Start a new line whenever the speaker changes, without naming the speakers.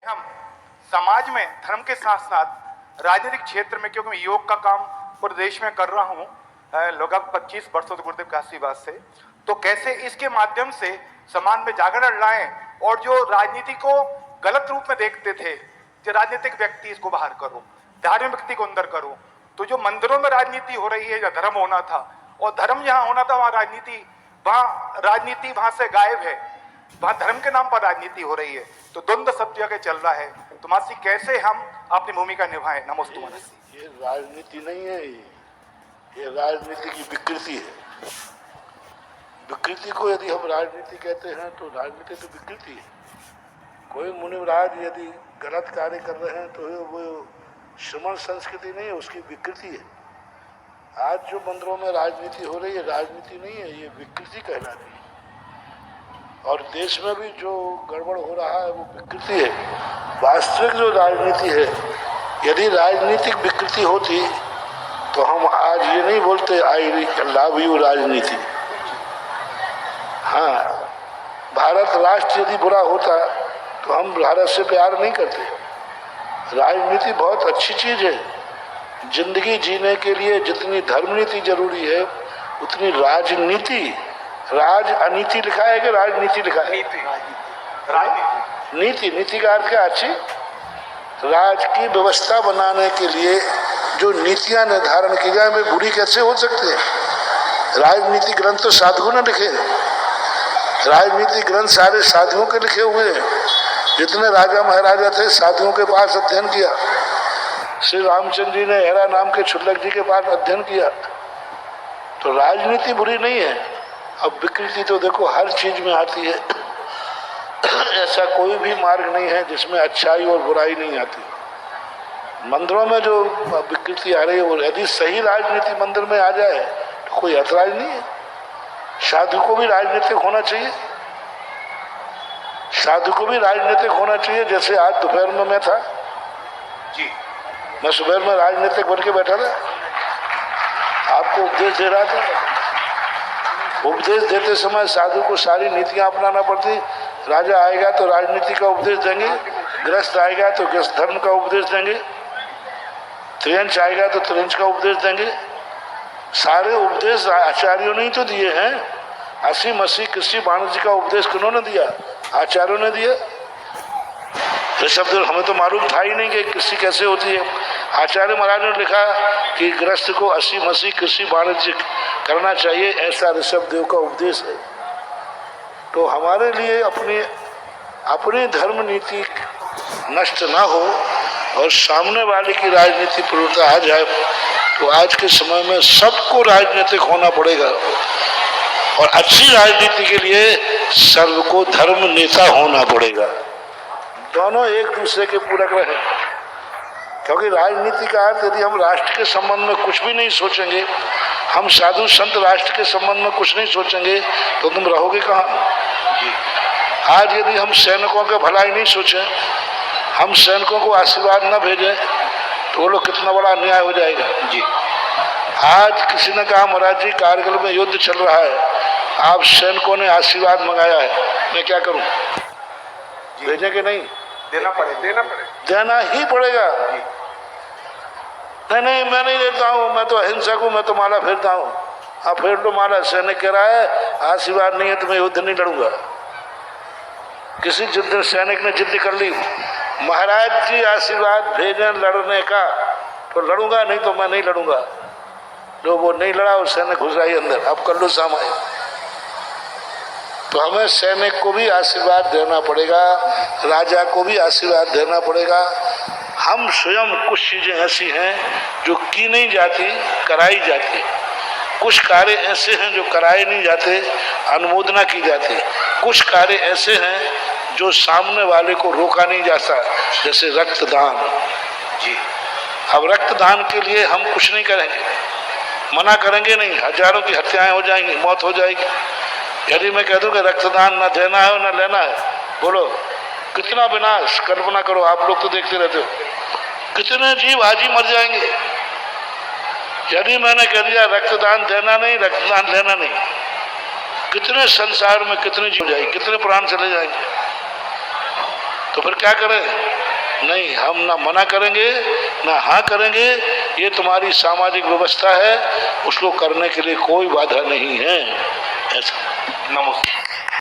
हम समाज में धर्म के साथ साथ राजनीतिक क्षेत्र में, क्योंकि मैं योग का काम पूरे देश में कर रहा हूँ लगभग 25 वर्षों से गुरुदेव का आशीर्वाद से, तो कैसे इसके माध्यम से समाज में जागरण लाएं और जो राजनीति को गलत रूप में देखते थे, जो राजनीतिक व्यक्ति इसको बाहर करो, धार्मिक व्यक्ति को अंदर करो। तो जो मंदिरों में राजनीति हो रही है, या धर्म होना था और धर्म जहां होना था वहां राजनीति वहां से गायब है, वहां धर्म के नाम पर राजनीति हो रही है। तो द्वंद्व सब जगह चल रहा है। तो मासी कैसे हम अपनी भूमिका निभाएं? नमस्ते महर्षि।
ये राजनीति नहीं है, ये राजनीति की विकृति है। विकृति को यदि हम राजनीति कहते हैं तो राजनीति तो विकृति है। कोई मुनिवराज यदि गलत कार्य कर रहे हैं तो वो श्रमण संस्कृति नहीं है, उसकी विकृति है। आज जो मंदिरों में राजनीति हो रही है, राजनीति नहीं है, ये विकृति कहलाती है। और देश में भी जो गड़बड़ हो रहा है वो विकृति है। वास्तविक जो राजनीति है, यदि राजनीतिक विकृति होती तो हम आज ये नहीं बोलते आई लव यू राजनीति। हाँ, भारत राष्ट्र यदि बुरा होता तो हम भारत से प्यार नहीं करते। राजनीति बहुत अच्छी चीज है। जिंदगी जीने के लिए जितनी धर्म नीति जरूरी है उतनी राजनीति, राज अनीति लिखा है कि राजनीति लिखा है? नीति, नीति का अर्थ क्या? अच्छी राज की व्यवस्था बनाने के लिए जो नीतियां निर्धारण की जाए वे बुरी कैसे हो सकते हैं? राजनीति ग्रंथ तो साधुओं ने लिखे। राजनीति ग्रंथ सारे साधुओं के लिखे हुए हैं। जितने राजा महाराजा थे साधुओं के पास अध्ययन किया। श्री रामचंद्र जी ने हेरा नाम के क्षुल्लक जी के पास अध्ययन किया। तो राजनीति बुरी नहीं है। अब विकृति तो देखो हर चीज में आती है। ऐसा कोई भी मार्ग नहीं है जिसमें अच्छाई और बुराई नहीं आती। मंदिरों में जो विकृति आ रही है, वो यदि सही राजनीति मंदिर में आ जाए तो कोई ऐतराज नहीं है। साधु को भी राजनीतिक होना चाहिए, साधु को भी राजनीतिक होना चाहिए। जैसे आज दोपहर में मैं था
जी,
मैं सुबह में राजनीतिक बन के बैठा था, आपको उपदेश दे रहा था। उपदेश देते समय साधु को सारी नीतियां अपनाना पड़ती। राजा आएगा तो राजनीति का उपदेश देंगे, गृहस्थ आएगा तो गृहस्थ धर्म का उपदेश देंगे, त्रियंच आएगा तो त्रियंच का उपदेश देंगे। सारे उपदेश आचार्यों ने ही तो दिए हैं। 80 मसी कृषि वाणिज्य का उपदेश किन्होंने दिया? आचार्यों ने दिया। ये शब्द हमें तो मालूम था ही नहीं कि कृषि कैसे होती है। आचार्य महाराज ने लिखा कि गृहस्थ को 80 मसी कृषि वाणिज्य करना चाहिए, ऐसा ऋषभ देव का उपदेश है। तो हमारे लिए अपनी धर्म नीति नष्ट ना हो और सामने वाले की राजनीति प्रवृत्ता आ जाए तो आज के समय में सबको राजनीतिक होना पड़ेगा। और अच्छी राजनीति के लिए सबको धर्म नेता होना पड़ेगा। दोनों एक दूसरे के पूरक रहे। क्योंकि राजनीति का अर्थ यदि हम राष्ट्र के संबंध में कुछ भी नहीं सोचेंगे, हम साधु संत राष्ट्र के संबंध में कुछ नहीं सोचेंगे तो तुम रहोगे कहाँ? आज यदि हम सैनिकों के भलाई नहीं सोचें, हम सैनिकों को आशीर्वाद न भेजें तो वो लोग कितना बड़ा अन्याय हो जाएगा। जी, आज किसी ने कहा महाराज जी कारगिल में युद्ध चल रहा है, आप सैनिकों ने आशीर्वाद मंगाया है, मैं क्या करूं? भेजें कि नहीं? देना ही पड़ेगा। नहीं मैं नहीं देता हूँ, मैं तो अहिंसक हूँ, मैं तो माला फेरता हूँ। आप फेर लो माला। सैनिक कह रहा है आशीर्वाद नहीं है तो मैं युद्ध नहीं लड़ूंगा। किसी जिद्द सैनिक ने जिद्द कर ली, महाराज जी आशीर्वाद भेजें लड़ने का तो लड़ूंगा, नहीं तो मैं नहीं लड़ूंगा। जो वो नहीं लड़ा और सैनिक घुस आई अंदर, अब कर लो सामाई। तो हमें सैनिक को भी आशीर्वाद देना पड़ेगा, राजा को भी आशीर्वाद देना पड़ेगा। हम स्वयं कुछ चीजें ऐसी हैं जो की नहीं जाती, कराई जाती। कुछ कार्य ऐसे हैं जो कराए नहीं जाते, अनुमोदना की जाती। कुछ कार्य ऐसे हैं जो सामने वाले को रोका नहीं जाता, जैसे रक्तदान। जी, अब रक्तदान के लिए हम कुछ नहीं करेंगे, मना करेंगे नहीं, हजारों की हत्याएं हो जाएंगी, मौत हो जाएगी। यदि मैं कह दूं कि रक्तदान न देना है न लेना है, बोलो कितना विनाश। कल्पना करो, आप लोग तो देखते रहते हो, कितने जीव आज ही मर जाएंगे। यदि मैंने कह दिया रक्तदान देना नहीं, रक्तदान लेना नहीं, कितने संसार में कितने जीव जाएंगे, कितने प्राण चले जाएंगे। तो फिर क्या करें? नहीं, हम ना मना करेंगे ना हाँ करेंगे। ये तुम्हारी सामाजिक व्यवस्था है, उसको करने के लिए कोई बाधा नहीं है। ऐसा।
नमस्ते।